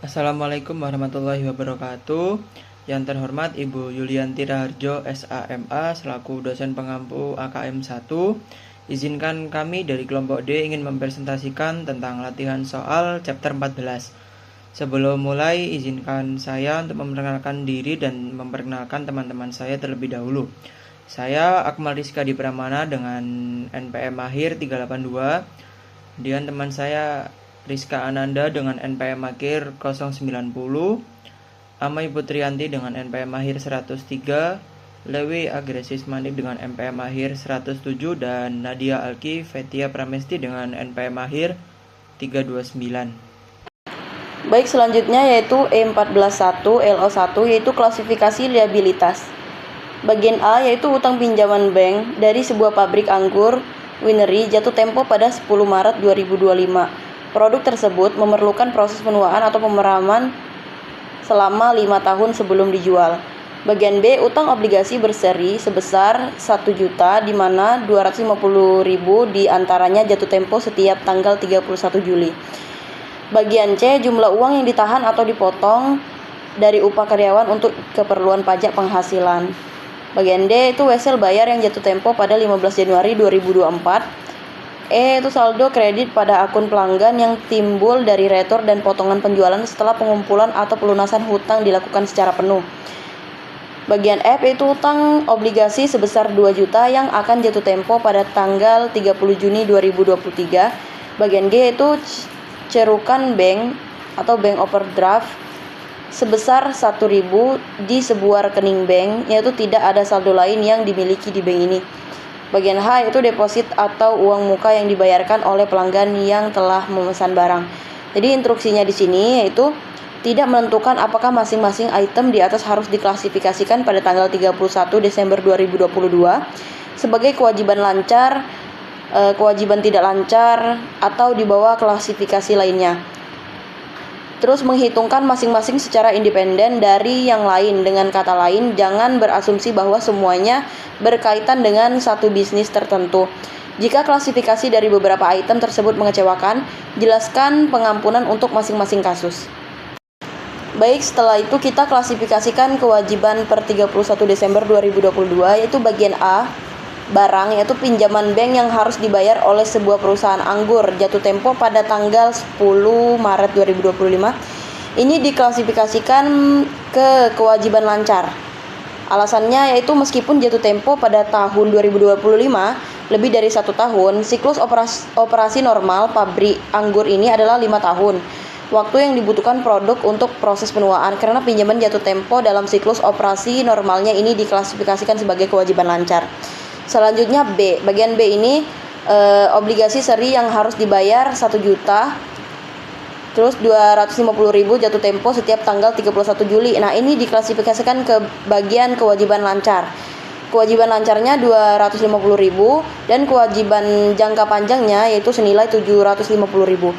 Assalamualaikum warahmatullahi wabarakatuh. Yang terhormat Ibu Yulianti Raharjo SAMA selaku dosen pengampu AKM 1. Izinkan kami dari kelompok D ingin mempresentasikan tentang latihan soal chapter 14. Sebelum mulai, izinkan saya untuk memperkenalkan diri dan memperkenalkan teman-teman saya terlebih dahulu. Saya Akmal Rizkadi Pramana dengan NPM akhir 382. Kemudian teman saya Rizka Ananda dengan NPM akhir 090, Amai Putrianti dengan NPM akhir 103, Lewi Agresis Manik dengan NPM akhir 107, dan Nadia Alki Fetia Pramesti dengan NPM akhir 329. Baik, selanjutnya yaitu E141 LO1 yaitu klasifikasi liabilitas. Bagian A yaitu utang pinjaman bank dari sebuah pabrik anggur winery jatuh tempo pada 10 Maret 2025. Produk tersebut memerlukan proses penuaan atau pemeraman selama 5 tahun sebelum dijual. Bagian B, utang obligasi berseri sebesar 1 juta di mana 250.000 diantaranya jatuh tempo setiap tanggal 31 Juli. Bagian C, jumlah uang yang ditahan atau dipotong dari upah karyawan untuk keperluan pajak penghasilan. Bagian D itu wesel bayar yang jatuh tempo pada 15 Januari 2024. E itu saldo kredit pada akun pelanggan yang timbul dari retur dan potongan penjualan setelah pengumpulan atau pelunasan hutang dilakukan secara penuh. Bagian F itu utang obligasi sebesar 2 juta yang akan jatuh tempo pada tanggal 30 Juni 2023. Bagian G itu cerukan bank atau bank overdraft sebesar 1.000 di sebuah rekening bank, yaitu tidak ada saldo lain yang dimiliki di bank ini. Bagian H itu deposit atau uang muka yang dibayarkan oleh pelanggan yang telah memesan barang. Jadi instruksinya di sini yaitu tidak menentukan apakah masing-masing item di atas harus diklasifikasikan pada tanggal 31 Desember 2022 sebagai kewajiban lancar, kewajiban tidak lancar, atau di bawah klasifikasi lainnya. Terus menghitungkan masing-masing secara independen dari yang lain. Dengan kata lain, jangan berasumsi bahwa semuanya berkaitan dengan satu bisnis tertentu. Jika klasifikasi dari beberapa item tersebut mengecewakan, jelaskan pengampunan untuk masing-masing kasus. Baik, setelah itu kita klasifikasikan kewajiban per 31 Desember 2022, yaitu bagian A, barang, yaitu pinjaman bank yang harus dibayar oleh sebuah perusahaan anggur jatuh tempo pada tanggal 10 Maret 2025. Ini diklasifikasikan ke kewajiban lancar. Alasannya yaitu meskipun jatuh tempo pada tahun 2025 lebih dari 1 tahun, siklus operasi normal pabrik anggur ini adalah 5 tahun. Waktu yang dibutuhkan produk untuk proses penuaan karena pinjaman jatuh tempo dalam siklus operasi normalnya ini diklasifikasikan sebagai kewajiban lancar. Selanjutnya B, bagian B ini obligasi seri yang harus dibayar 1 juta, terus 250.000 jatuh tempo setiap tanggal 31 Juli. Nah, ini diklasifikasikan ke bagian kewajiban lancar. Kewajiban lancarnya 250.000 dan kewajiban jangka panjangnya yaitu senilai 750.000.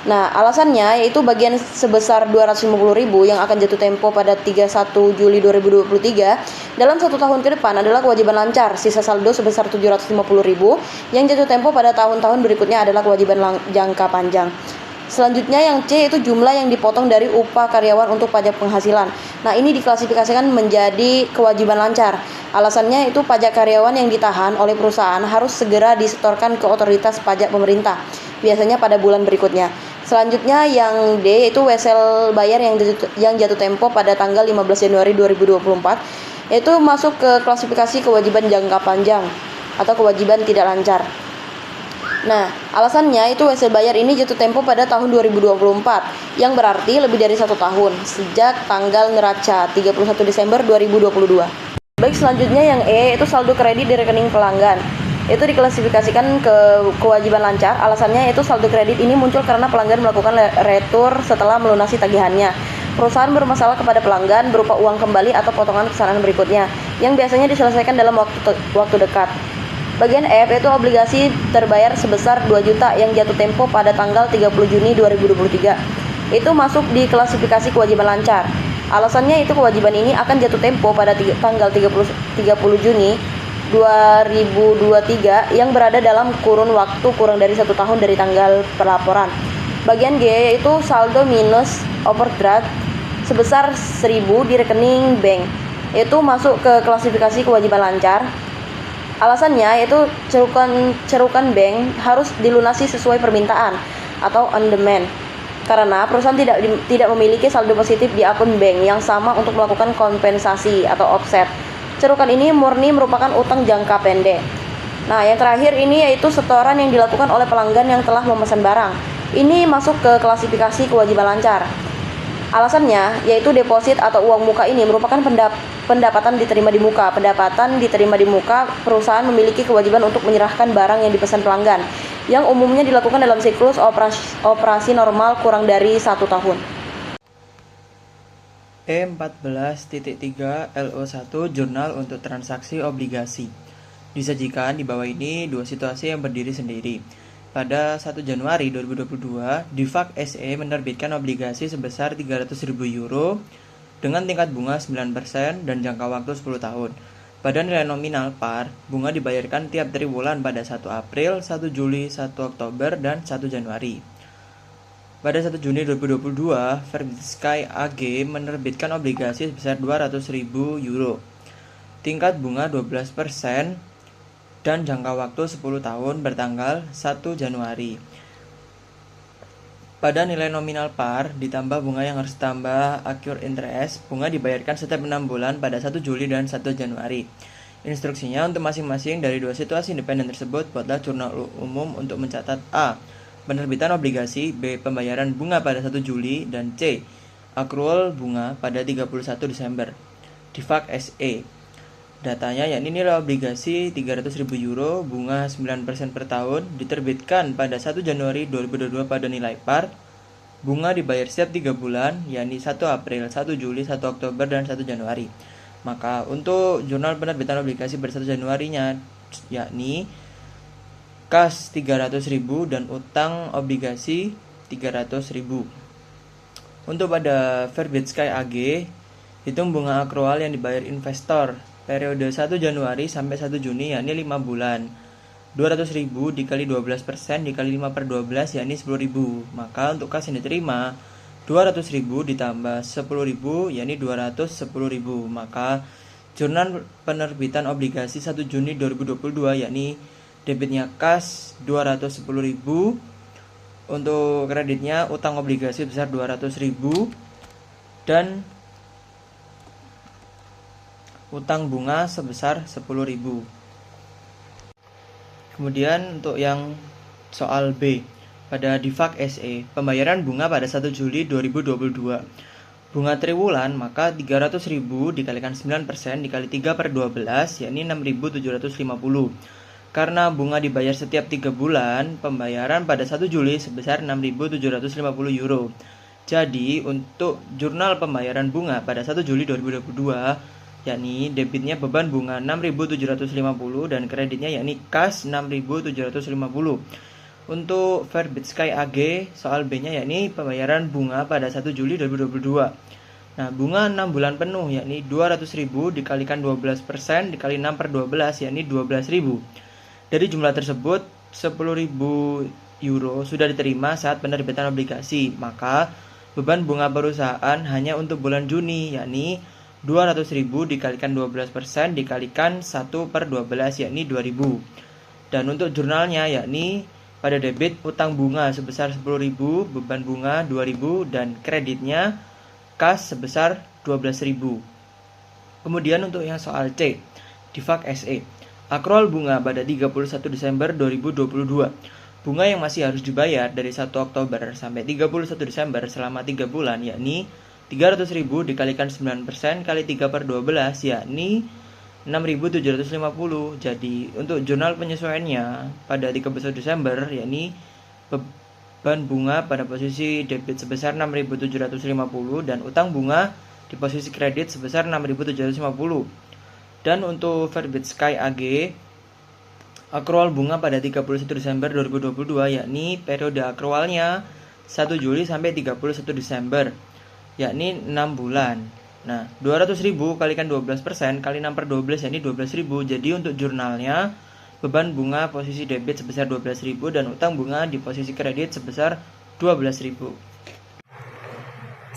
Nah, alasannya yaitu bagian sebesar 250.000 yang akan jatuh tempo pada 31 Juli 2023 dalam 1 tahun ke depan adalah kewajiban lancar. Sisa saldo sebesar 750.000 yang jatuh tempo pada tahun-tahun berikutnya adalah kewajiban jangka panjang. Selanjutnya yang C itu jumlah yang dipotong dari upah karyawan untuk pajak penghasilan. Nah, ini diklasifikasikan menjadi kewajiban lancar. Alasannya itu pajak karyawan yang ditahan oleh perusahaan harus segera disetorkan ke otoritas pajak pemerintah, biasanya pada bulan berikutnya. Selanjutnya yang D yaitu wesel bayar yang jatuh tempo pada tanggal 15 Januari 2024, yaitu masuk ke klasifikasi kewajiban jangka panjang atau kewajiban tidak lancar. Nah, alasannya itu wesel bayar ini jatuh tempo pada tahun 2024, yang berarti lebih dari 1 tahun sejak tanggal neraca 31 Desember 2022. Baik, selanjutnya yang E itu saldo kredit di rekening pelanggan. Itu diklasifikasikan ke kewajiban lancar. Alasannya itu saldo kredit ini muncul karena pelanggan melakukan retur setelah melunasi tagihannya. Perusahaan bermasalah kepada pelanggan berupa uang kembali atau potongan pesanan berikutnya yang biasanya diselesaikan dalam waktu dekat. Bagian F yaitu obligasi terbayar sebesar 2 juta yang jatuh tempo pada tanggal 30 Juni 2023. Itu masuk di klasifikasi kewajiban lancar. Alasannya itu kewajiban ini akan jatuh tempo pada tanggal 30 Juni 2023 yang berada dalam kurun waktu kurang dari 1 tahun dari tanggal pelaporan. Bagian G yaitu saldo minus overdraft sebesar 1.000 di rekening bank, yaitu masuk ke klasifikasi kewajiban lancar. Alasannya yaitu cerukan bank harus dilunasi sesuai permintaan atau on demand, karena perusahaan tidak memiliki saldo positif di akun bank yang sama untuk melakukan kompensasi atau offset. Cerukan ini murni merupakan utang jangka pendek. Nah, yang terakhir ini yaitu setoran yang dilakukan oleh pelanggan yang telah memesan barang. Ini masuk ke klasifikasi kewajiban lancar. Alasannya yaitu deposit atau uang muka ini merupakan pendapatan diterima di muka. Pendapatan diterima di muka, perusahaan memiliki kewajiban untuk menyerahkan barang yang dipesan pelanggan, yang umumnya dilakukan dalam siklus operasi normal kurang dari 1 tahun. E14.3 LO1 Jurnal untuk transaksi obligasi. Disajikan di bawah ini dua situasi yang berdiri sendiri. Pada 1 Januari 2022, DIFAK SE menerbitkan obligasi sebesar 300.000 euro dengan tingkat bunga 9% dan jangka waktu 10 tahun. Pada nilai nominal par, bunga dibayarkan tiap triwulan pada 1 April, 1 Juli, 1 Oktober, dan 1 Januari. Pada 1 Juni 2022, Verbit Sky AG menerbitkan obligasi sebesar 200.000 euro. Tingkat bunga 12% dan jangka waktu 10 tahun bertanggal 1 Januari. Pada nilai nominal par ditambah bunga yang harus ditambah accrued interest, bunga dibayarkan setiap 6 bulan pada 1 Juli dan 1 Januari. Instruksinya untuk masing-masing dari dua situasi independen tersebut, buatlah jurnal umum untuk mencatat A. Penerbitan obligasi, B. Pembayaran bunga pada 1 Juli, dan C. Accrual bunga pada 31 Desember. DIFAK SE. Datanya yakni nilai obligasi 300.000 euro, bunga 9% per tahun, diterbitkan pada 1 Januari 2022 pada nilai par. Bunga dibayar setiap 3 bulan, yakni 1 April, 1 Juli, 1 Oktober, dan 1 Januari. Maka untuk jurnal penerbitan obligasi pada 1 Januarinya yakni kas 300.000 dan utang obligasi 300.000. Untuk pada Verbit Sky AG, hitung bunga akrual yang dibayar investor periode 1 Januari sampai 1 Juni yakni 5 bulan. 200.000 dikali 12% dikali 5/12 yakni 10.000. Maka untuk kas yang diterima 200.000 ditambah 10.000 yakni 210.000. Maka jurnal penerbitan obligasi 1 Juni 2022 yakni debitnya kas 210.000, untuk kreditnya utang obligasi besar 200.000 dan utang bunga sebesar 10.000. Kemudian untuk yang soal B, pada DIFAK SE, pembayaran bunga pada 1 Juli 2022. Bunga triwulan, maka 300.000 dikalikan 9% dikali 3/12 yakni 6.750. Karena bunga dibayar setiap 3 bulan, pembayaran pada 1 Juli sebesar 6.750 euro. Jadi untuk jurnal pembayaran bunga pada 1 Juli 2022 yakni debitnya beban bunga 6.750 dan kreditnya yakni kas 6.750. Untuk Verbit Sky AG, soal B-nya yakni pembayaran bunga pada 1 Juli 2022. Nah, bunga 6 bulan penuh yakni 200.000 dikalikan 12% dikali 6/12 yakni 12.000. Dari jumlah tersebut 10.000 euro sudah diterima saat penerbitan obligasi. Maka beban bunga perusahaan hanya untuk bulan Juni yakni 200.000 dikalikan 12% dikalikan 1/12 yakni 2.000. Dan untuk jurnalnya yakni pada debit utang bunga sebesar 10.000, beban bunga 2.000 dan kreditnya kas sebesar 12.000. Kemudian untuk yang soal C, DIFAK SE, akrual bunga pada 31 Desember 2022. Bunga yang masih harus dibayar dari 1 Oktober sampai 31 Desember selama 3 bulan yakni 300.000 dikalikan 9% kali 3/12 yakni 6.750. Jadi untuk jurnal penyesuaiannya pada 31 Desember yakni beban bunga pada posisi debit sebesar 6.750 dan utang bunga di posisi kredit sebesar 6.750. Dan untuk Verbit Sky AG, akrual bunga pada 31 Desember 2022 yakni periode akrualnya 1 Juli sampai 31 Desember yakni 6 bulan. Nah, 200.000 kalikan 12% kali 6/12 yakni 12.000. Jadi untuk jurnalnya beban bunga posisi debit sebesar 12.000 dan utang bunga di posisi kredit sebesar 12.000.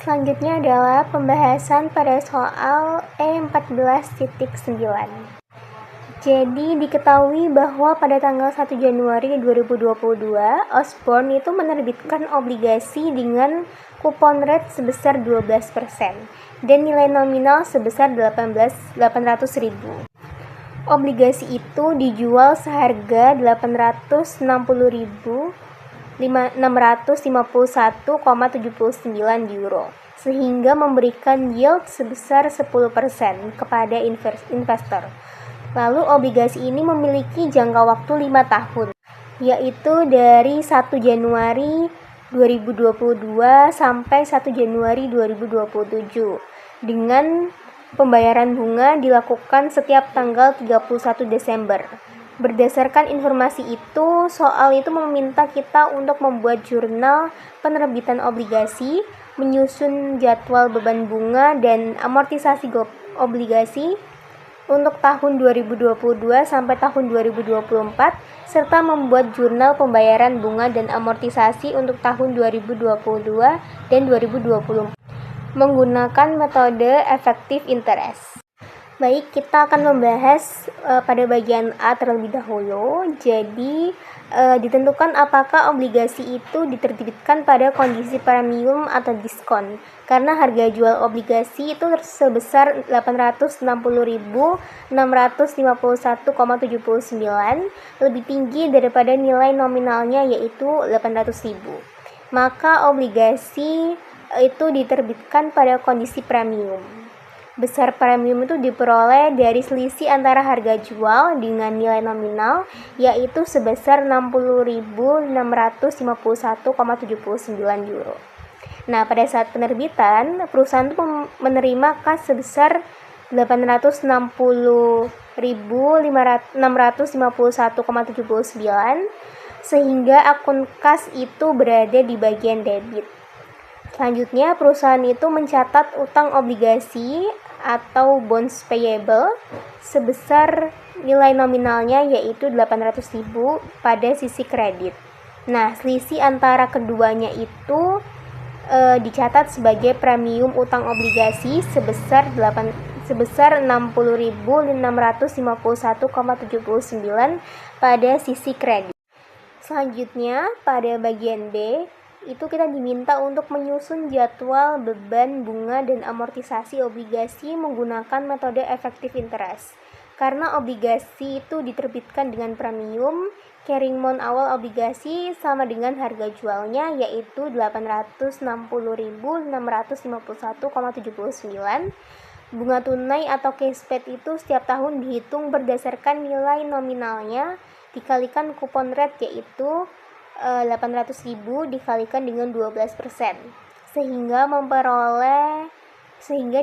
Selanjutnya adalah pembahasan pada soal E14.9. Jadi diketahui bahwa pada tanggal 1 Januari 2022, Osborne itu menerbitkan obligasi dengan kupon rate sebesar 12% dan nilai nominal sebesar 800.000. Obligasi itu dijual seharga 860.651,79 euro, sehingga memberikan yield sebesar 10% kepada investor. Lalu obligasi ini memiliki jangka waktu 5 tahun, yaitu dari 1 Januari 2022 sampai 1 Januari 2027, dengan pembayaran bunga dilakukan setiap tanggal 31 Desember. Berdasarkan informasi itu, soal itu meminta kita untuk membuat jurnal penerbitan obligasi, menyusun jadwal beban bunga dan amortisasi obligasi untuk tahun 2022 sampai tahun 2024, serta membuat jurnal pembayaran bunga dan amortisasi untuk tahun 2022 dan 2024 menggunakan metode effective interest. Baik, kita akan membahas pada bagian A terlebih dahulu. Jadi, ditentukan apakah obligasi itu diterbitkan pada kondisi premium atau diskon. Karena harga jual obligasi itu sebesar 860.651,79, lebih tinggi daripada nilai nominalnya yaitu 800.000. Maka obligasi itu diterbitkan pada kondisi premium. Besar premium itu diperoleh dari selisih antara harga jual dengan nilai nominal, yaitu sebesar 60.651,79 euro. Nah, pada saat penerbitan, perusahaan itu menerima kas sebesar 860.651,79, sehingga akun kas itu berada di bagian debit. Selanjutnya, perusahaan itu mencatat utang obligasi atau bonds payable sebesar nilai nominalnya yaitu 800.000 pada sisi kredit. Nah, selisih antara keduanya itu dicatat sebagai premium utang obligasi sebesar 60.651,79 pada sisi kredit. Selanjutnya, pada bagian B, itu kita diminta untuk menyusun jadwal beban bunga dan amortisasi obligasi menggunakan metode effective interest. Karena obligasi itu diterbitkan dengan premium, carrying amount awal obligasi sama dengan harga jualnya yaitu 860.651,79. Bunga tunai atau cash paid itu setiap tahun dihitung berdasarkan nilai nominalnya dikalikan kupon rate yaitu 800.000 dikalikan dengan 12%, sehingga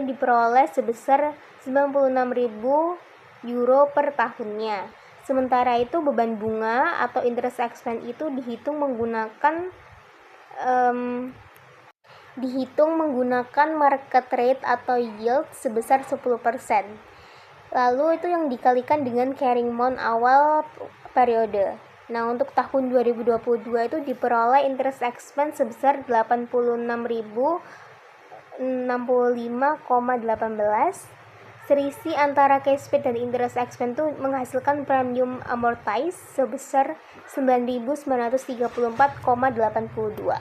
diperoleh sebesar 96.000 euro per tahunnya. Sementara itu beban bunga atau interest expense itu dihitung menggunakan market rate atau yield sebesar 10%. Lalu itu yang dikalikan dengan carrying amount awal periode. Nah, untuk tahun 2022 itu diperoleh interest expense sebesar 86.065,18. Selisih antara cash paid dan interest expense itu menghasilkan premium amortize sebesar 9.934,82.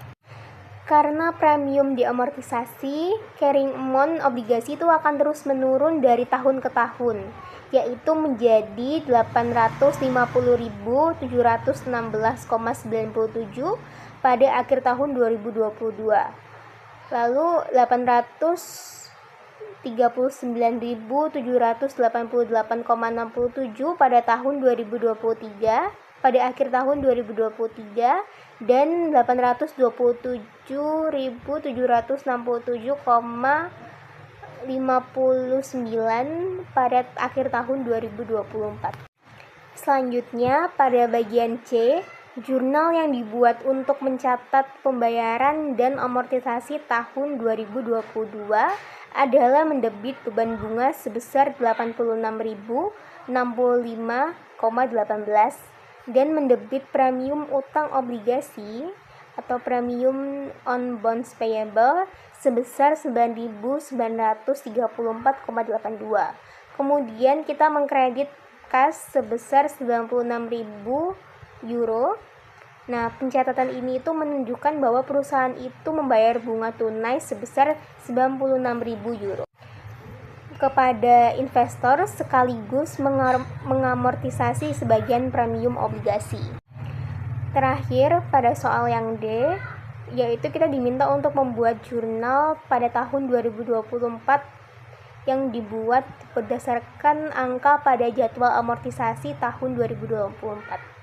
Karena premium diamortisasi, carrying amount obligasi itu akan terus menurun dari tahun ke tahun, yaitu menjadi 850.716,97 pada akhir tahun 2022. Lalu 839.788,67 pada tahun 2023, pada akhir tahun 2023, dan 827.767,59 pada akhir tahun 2024. Selanjutnya, pada bagian C, jurnal yang dibuat untuk mencatat pembayaran dan amortisasi tahun 2022 adalah mendebit beban bunga sebesar 86.065,18 dan mendebit premium utang obligasi atau premium on bonds payable sebesar 9.934,82. Kemudian kita mengkredit kas sebesar 96.000 euro. Nah, pencatatan ini itu menunjukkan bahwa perusahaan itu membayar bunga tunai sebesar 96.000 euro kepada investor sekaligus mengamortisasi sebagian premium obligasi. Terakhir, pada soal yang D, yaitu kita diminta untuk membuat jurnal pada tahun 2024 yang dibuat berdasarkan angka pada jadwal amortisasi tahun 2024.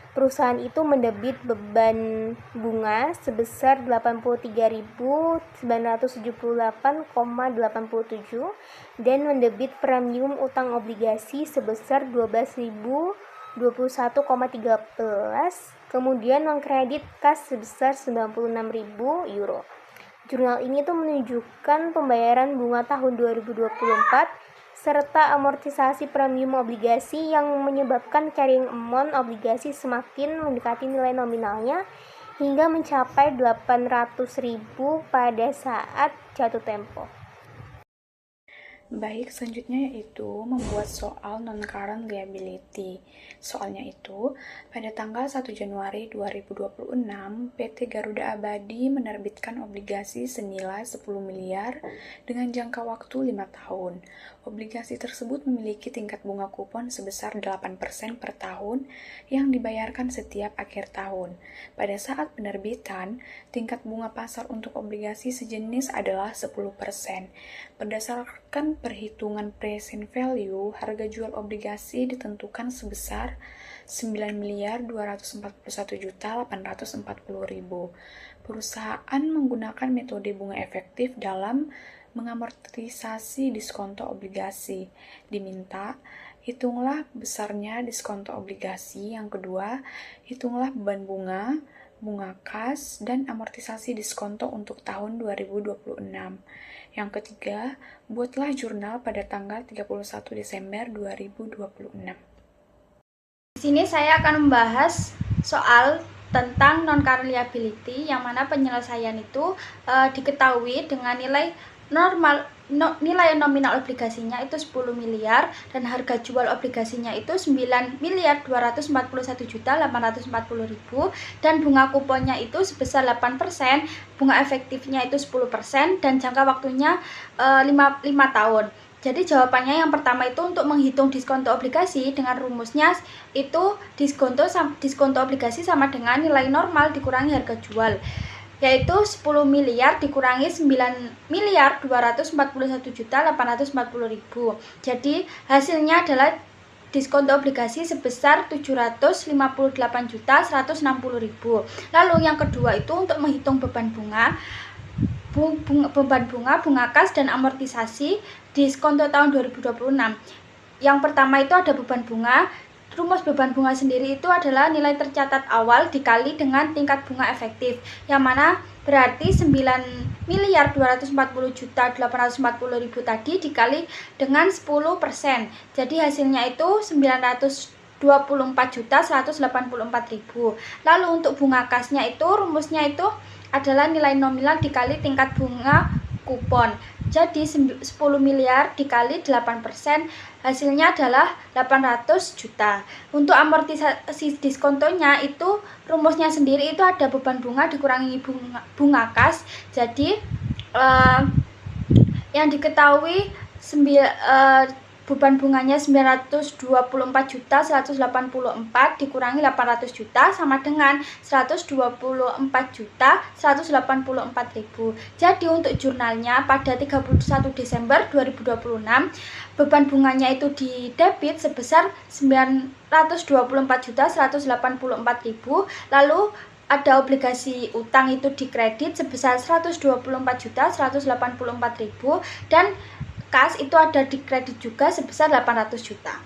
Perusahaan itu mendebit beban bunga sebesar 83.978,87 dan mendebit premium utang obligasi sebesar 12.021,13, kemudian mengkredit kas sebesar 96.000 euro. Jurnal ini tuh menunjukkan pembayaran bunga tahun 2024 serta amortisasi premium obligasi yang menyebabkan carrying amount obligasi semakin mendekati nilai nominalnya hingga mencapai 800.000 pada saat jatuh tempo. Baik, selanjutnya yaitu membuat soal non-current liability. Soalnya itu, pada tanggal 1 Januari 2026, PT Garuda Abadi menerbitkan obligasi senilai 10 miliar dengan jangka waktu 5 tahun. Obligasi tersebut memiliki tingkat bunga kupon sebesar 8% per tahun yang dibayarkan setiap akhir tahun. Pada saat penerbitan, tingkat bunga pasar untuk obligasi sejenis adalah 10%. Berdasarkan perhitungan present value, harga jual obligasi ditentukan sebesar 9.241.840.000. Perusahaan menggunakan metode bunga efektif dalam mengamortisasi diskonto obligasi. Diminta, hitunglah besarnya diskonto obligasi. Yang kedua, hitunglah beban bunga, bunga kas, dan amortisasi diskonto untuk tahun 2026. Yang ketiga, buatlah jurnal pada tanggal 31 Desember 2026. Di sini saya akan membahas soal tentang non-current liability yang mana penyelesaian itu diketahui dengan nilai nominal obligasinya itu 10 miliar dan harga jual obligasinya itu 9.241.840.000 dan bunga kuponnya itu sebesar 8%, bunga efektifnya itu 10% dan jangka waktunya 5 tahun. Jadi jawabannya yang pertama itu untuk menghitung diskonto obligasi dengan rumusnya itu diskonto obligasi sama dengan nilai normal dikurangi harga jual, yaitu 10 miliar dikurangi 9.241.840.000. Jadi hasilnya adalah diskonto obligasi sebesar 758.160.000. Lalu yang kedua itu untuk menghitung beban bunga, bunga kas dan amortisasi diskonto tahun 2026. Yang pertama itu ada beban bunga. Rumus beban bunga sendiri itu adalah nilai tercatat awal dikali dengan tingkat bunga efektif, yang mana berarti 9.240.840.000 tadi dikali dengan 10%. Jadi hasilnya itu 924.184.000. Lalu untuk bunga kasnya itu rumusnya itu adalah nilai nominal dikali tingkat bunga kupon. Jadi 10 miliar dikali 8%, hasilnya adalah 800 juta. Untuk amortisasi diskontonya itu rumusnya sendiri itu ada beban bunga dikurangi bunga kas. Jadi yang diketahui beban bunganya 924.184 dikurangi 800 juta sama dengan 124.184.000. Jadi untuk jurnalnya pada 31 Desember 2026 beban bunganya itu didebit sebesar 924.184.000, lalu ada obligasi utang itu dikredit sebesar 124.184.000 dan kas itu ada di kredit juga sebesar 800 juta.